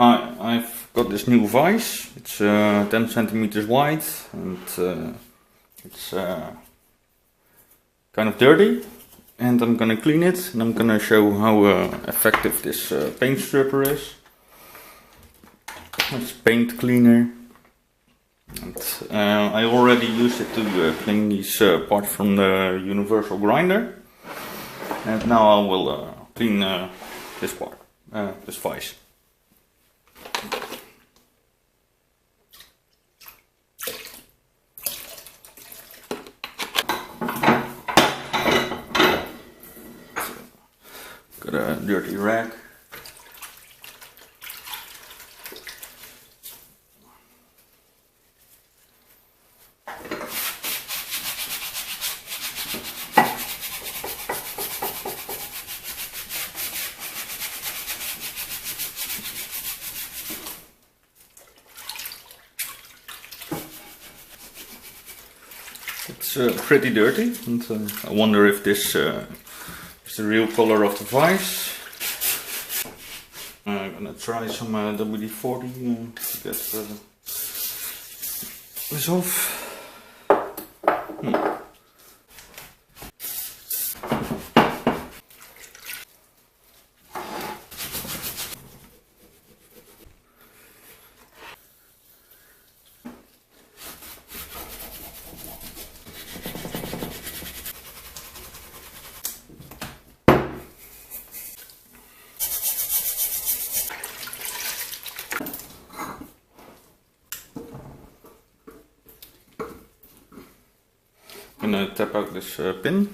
Hi, I've got this new vise. It's 10 centimeters wide and it's kind of dirty, and I'm gonna clean it and I'm gonna show how effective this paint stripper is. It's paint cleaner, and I already used it to clean these parts from the universal grinder, and now I will clean this part, this vise. Got a dirty rag. It's pretty dirty, and I wonder if this is the real color of the vise. I'm gonna try some WD-40 to get this off. I'm gonna tap out this pin.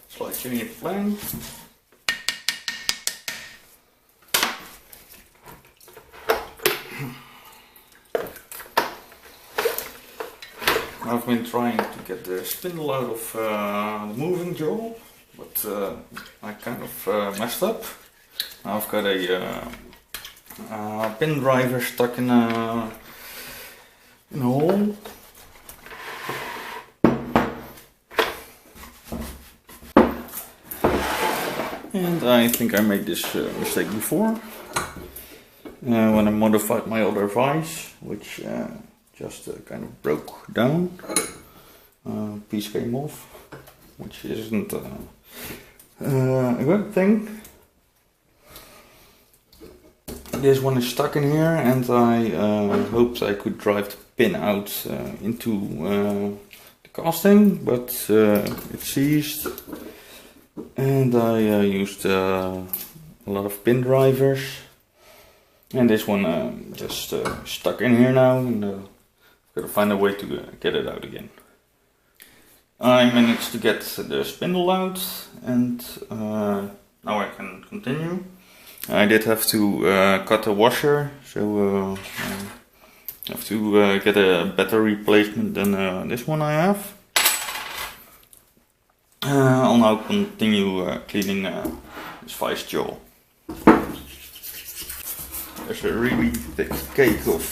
Slicing it plain. I've been trying to get the spindle out of the moving jaw, but I kind of messed up. I've got a pin driver stuck in a hole. And I think I made this mistake before when I modified my other vise, which just kind of broke down. Piece came off, which isn't a good thing. This one is stuck in here, and I hoped I could drive the pin out into the casting, but it seized. And I used a lot of pin drivers, and this one just stuck in here now, and I've got to find a way to get it out again. I managed to get the spindle out, and now I can continue. I did have to cut a washer, so I have to get a better replacement than this one I have. I'll now continue cleaning this vise jaw. There's a really thick cake of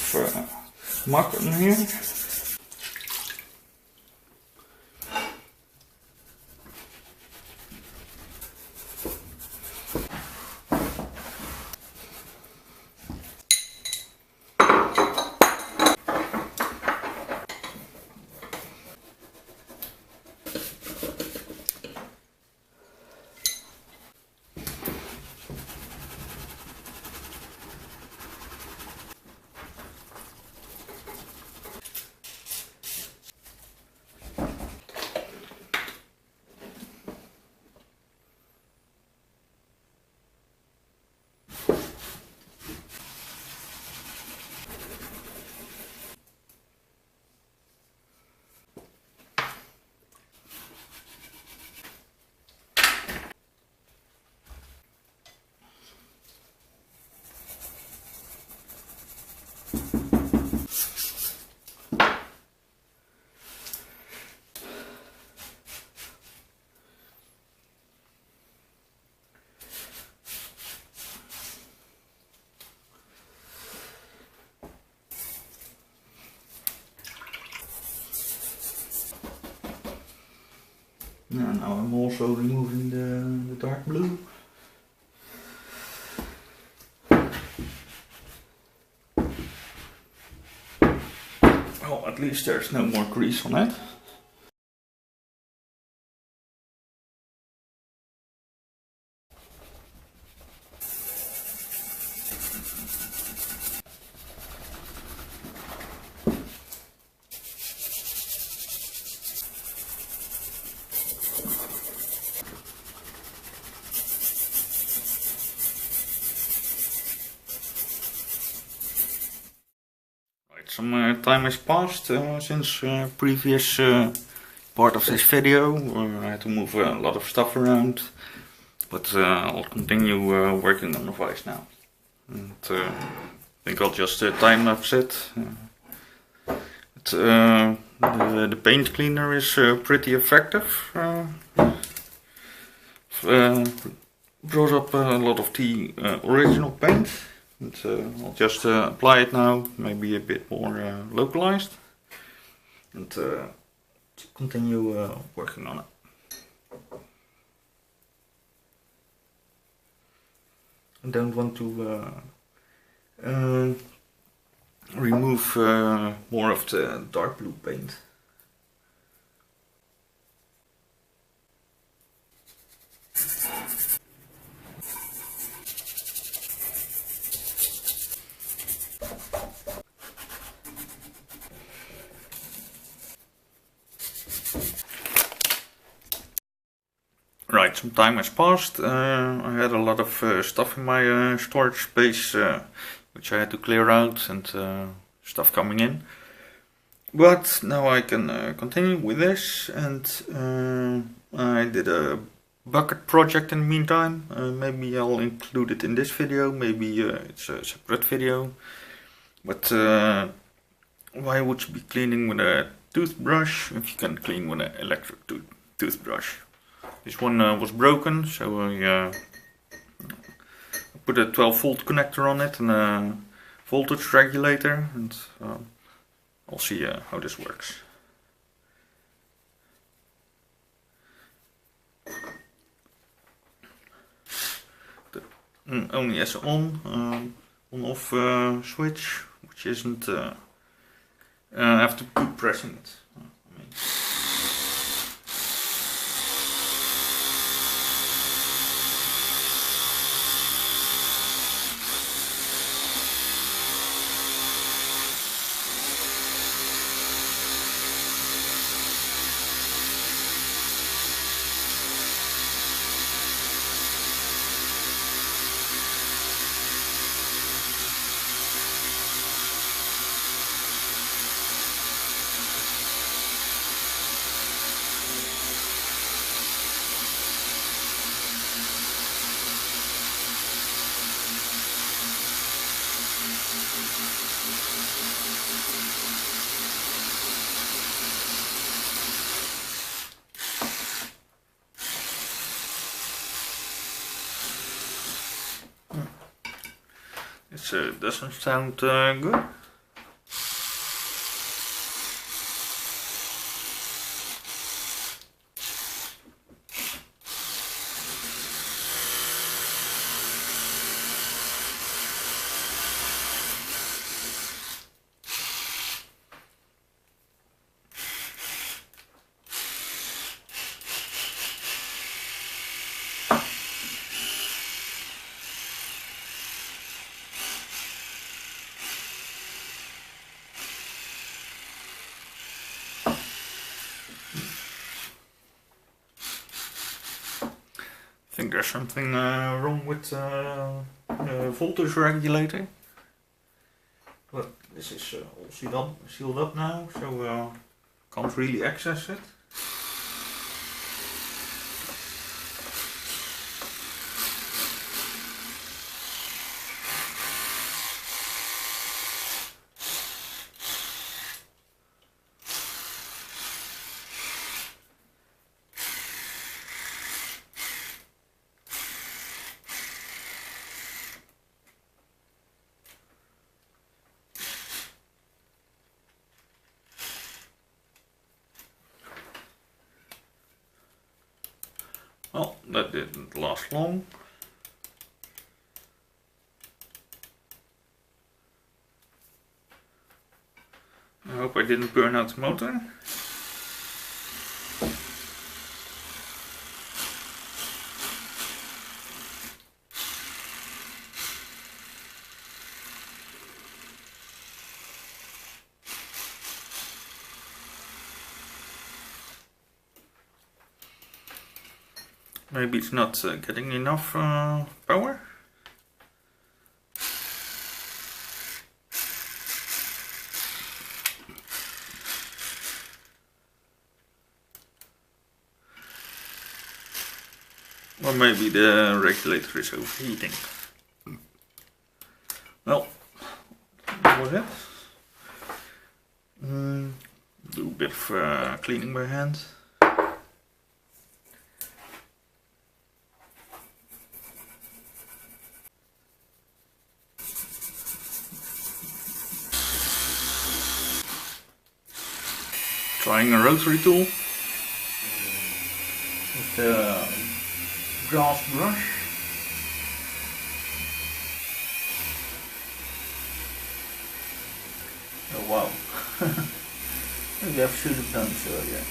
muck in here. Now I'm also removing the dark blue. Well, at least there's no more grease on it. Some time has passed since previous part of this video. I had to move a lot of stuff around, but I'll continue working on the Vise now. And I think I'll just time lapse it. The paint cleaner is pretty effective. Brought up a lot of the original paint. And I'll just apply it now, maybe a bit more localized, and continue working on it. I don't want to remove more of the dark blue paint. Right, some time has passed. I had a lot of stuff in my storage space, which I had to clear out, and stuff coming in. But now I can continue with this, and I did a bucket project in the meantime. Maybe I'll include it in this video, maybe it's a separate video. But why would you be cleaning with a toothbrush if you can clean with an electric toothbrush? This one was broken, so I put a 12-volt connector on it and a voltage regulator, and I'll see how this works. Only has an on-off switch, which isn't. I have to keep pressing it. This doesn't sound good. I think there's something wrong with the voltage regulator, but this is all sealed up now, so can't really access it. Well, that didn't last long. I hope I didn't burn out the motor. Maybe it's not getting enough power. Or maybe the regulator is overheating. Well, that was it. Do a bit of cleaning by hand. Trying a rotary tool with the grass brush. Oh wow. Maybe I should have done this earlier.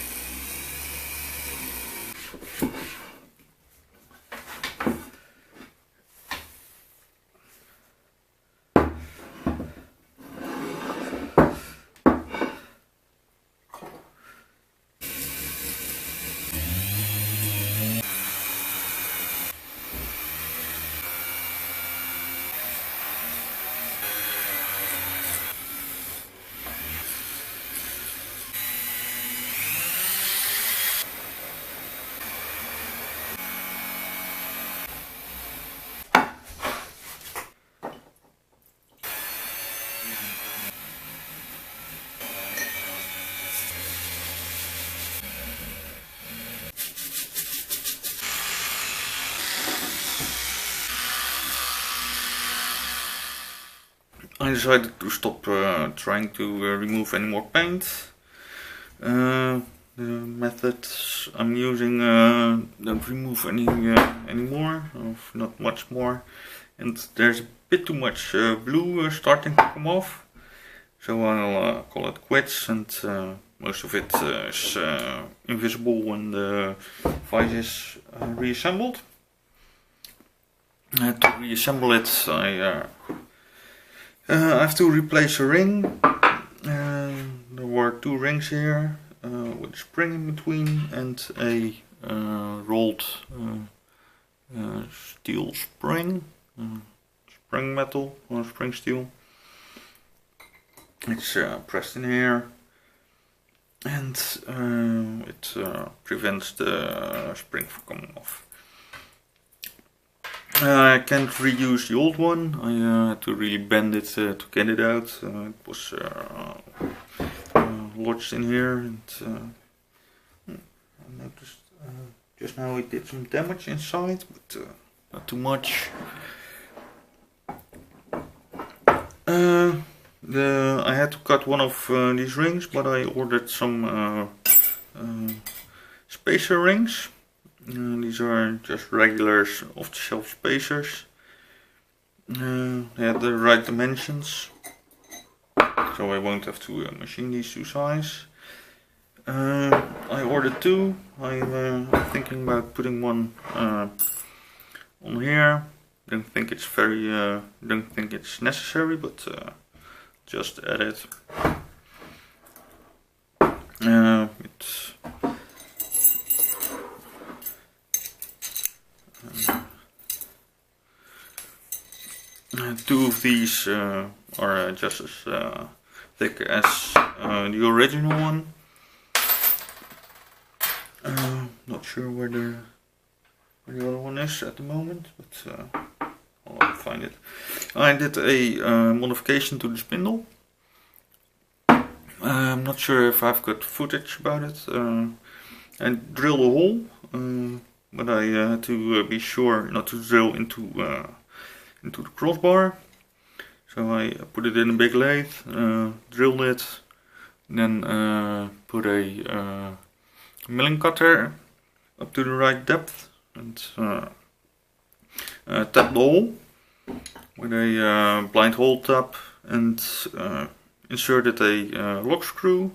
I decided to stop trying to remove any more paint. The methods I'm using don't remove any more, or not much more, and there's a bit too much blue starting to come off, so I'll call it quits, and most of it is invisible when the vise is reassembled. To reassemble it, I have to replace a ring. There were two rings here with a spring in between and a rolled steel spring, spring metal or spring steel. It's pressed in here, and it prevents the spring from coming off. I can't reuse the old one. I had to really bend it to get it out. It was lodged in here, and I noticed just now it did some damage inside, but not too much. I had to cut one of these rings, but I ordered some spacer rings. These are just regular off-the-shelf spacers. They had the right dimensions, so I won't have to machine these to size. I ordered two. I'm thinking about putting one on here. Don't think it's necessary, but just add it. Two of these are just as thick as the original one. Not sure where the other one is at the moment, but I'll find it. I did a modification to the spindle. I'm not sure if I've got footage about it. I drilled a hole, but I had to be sure not to drill into the crossbar. So I put it in a big lathe, drilled it, then put a milling cutter up to the right depth, and tap the hole with a blind hole tap, and inserted a lock screw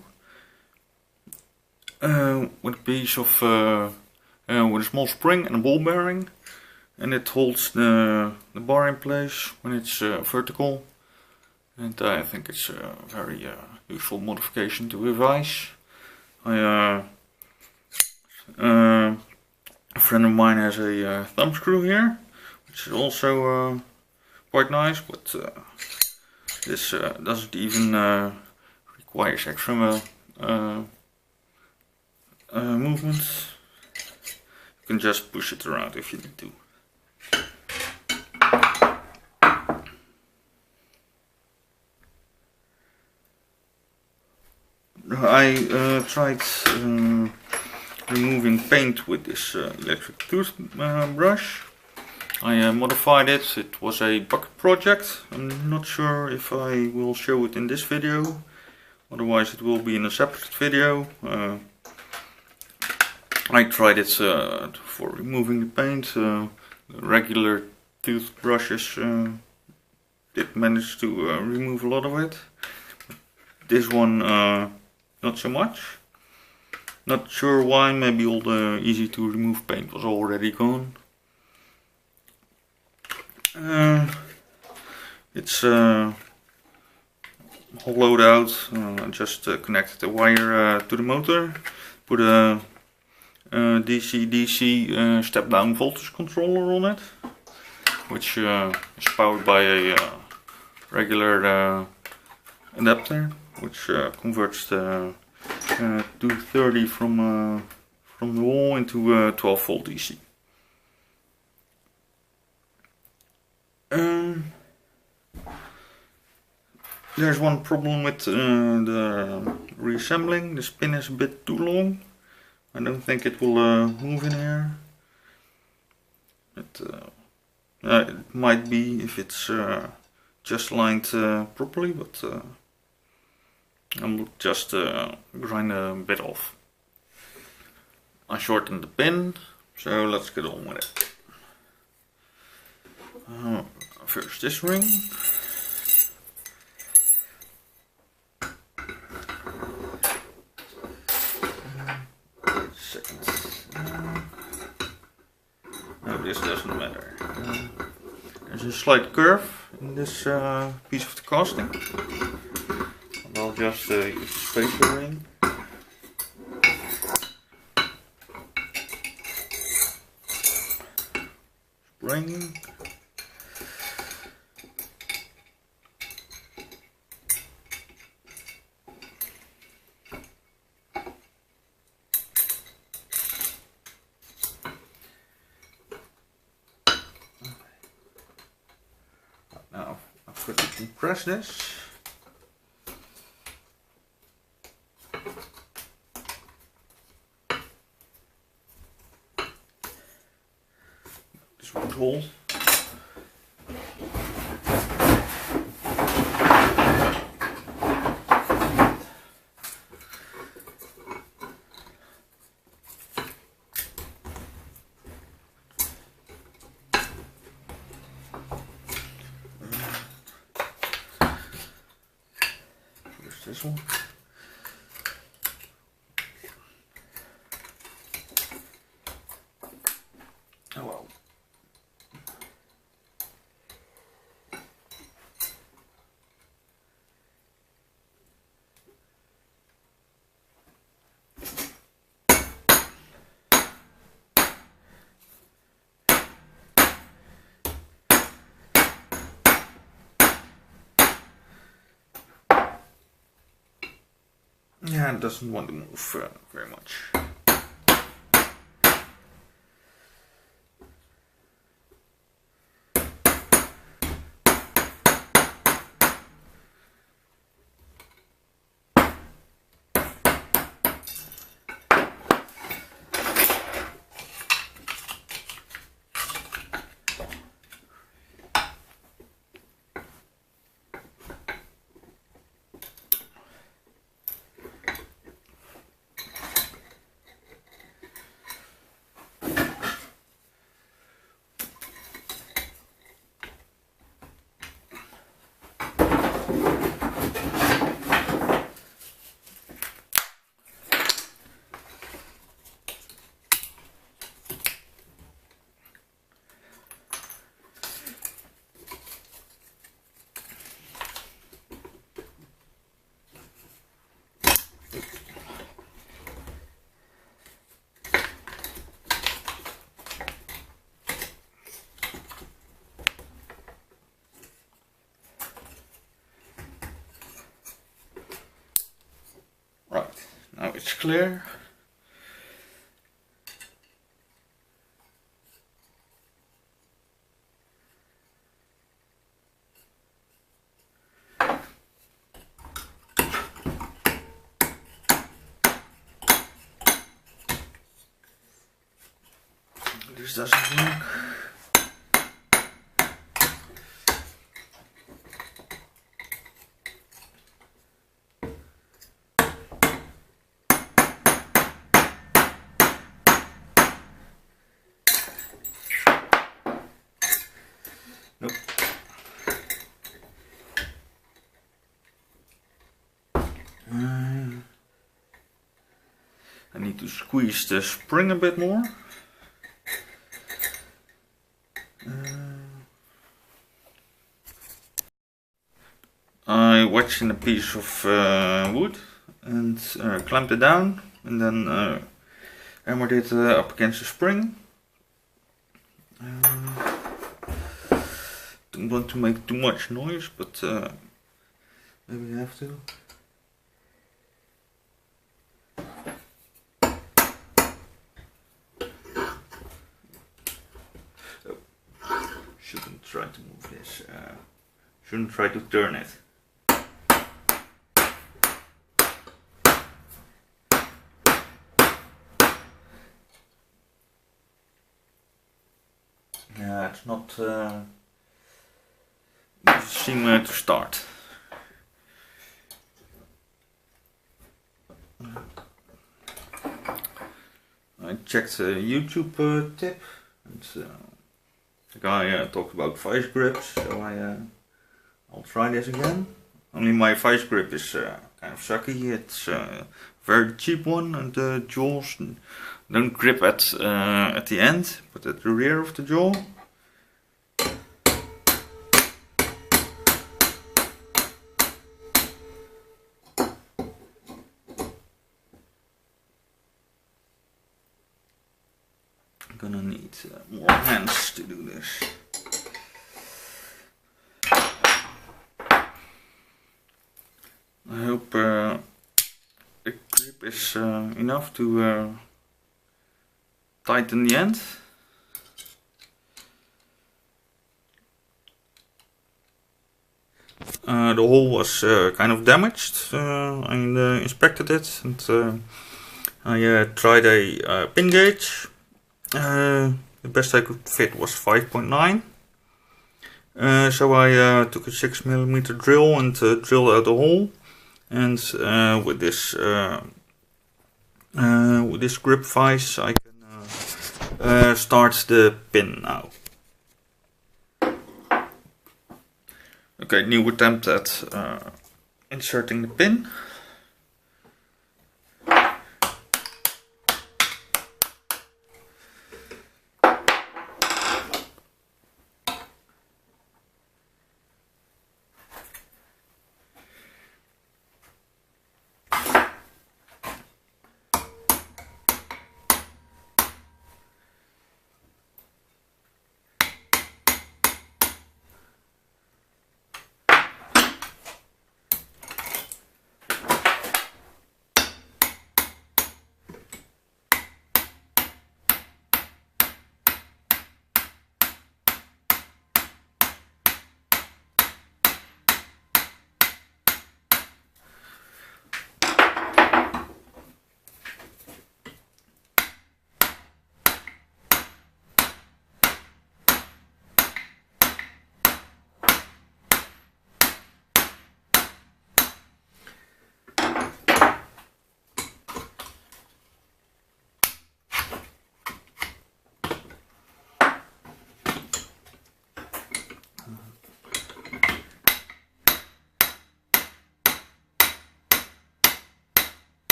with a piece of with a small spring and a ball bearing, and it holds the bar in place when it's vertical. And I think it's a very useful modification to a Vise. A friend of mine has a thumb screw here, which is also quite nice, but this doesn't even require extra movement. You can just push it around if you need to. I tried removing paint with this electric toothbrush. I modified it. It was a bucket project. I'm not sure if I will show it in this video, otherwise it will be in a separate video. I tried it for removing the paint. Regular toothbrushes did manage to remove a lot of it. This one not so much. Not sure why, maybe all the easy to remove paint was already gone. It's hollowed out. I just connected the wire to the motor. Put a DC-DC step-down voltage controller on it, which is powered by a regular adapter, which converts the 230 from the wall into 12 volt DC. There's one problem with the reassembling. The spin is a bit too long. I don't think it will move in here. It might be if it's just lined properly, but I'll just grind a bit off. I shortened the pin, so let's get on with it. First this ring. Second. No, this doesn't matter. There's a slight curve in this piece of the casting. And I'll just use a spacer ring. Spring. Now I've got to compress this. This would hold. This one. Oh well. Yeah, it doesn't want to move very much. Right, now it's clear. This doesn't work. Nope. I need to squeeze the spring a bit more. I wedged in a piece of wood and clamped it down, and then hammered it up against the spring. Don't want to make too much noise, but maybe I have to. Oh. Shouldn't try to move this. Shouldn't try to turn it. Yeah, it's not doesn't seem to start. I checked a YouTube tip, and the guy talked about vice grips, so I'll try this again. Only my vice grip is kind of sucky. It's a very cheap one, and the jaws don't grip at the end, but at the rear of the jaw. I'm gonna need more hands to do this. I hope the grip is enough to tighten the end. The hole was kind of damaged. I inspected it, and I tried a pin gauge. The best I could fit was 5.9. So I took a 6mm drill and drilled out the hole. And with this grip vise, I can start the pin now. Okay, new attempt at inserting the pin.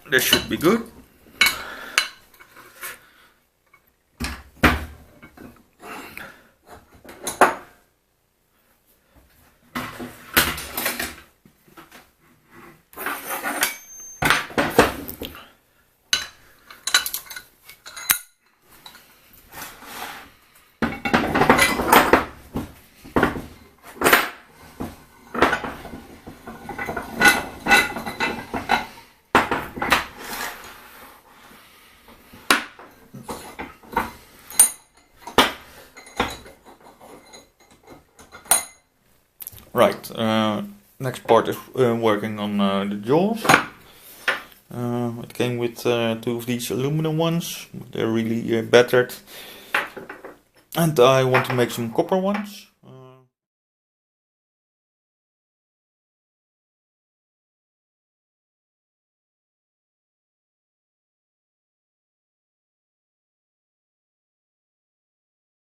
this should be good. Right, next part is working on the jaws. It came with 2 of these aluminum ones, they're really battered. And I want to make some copper ones.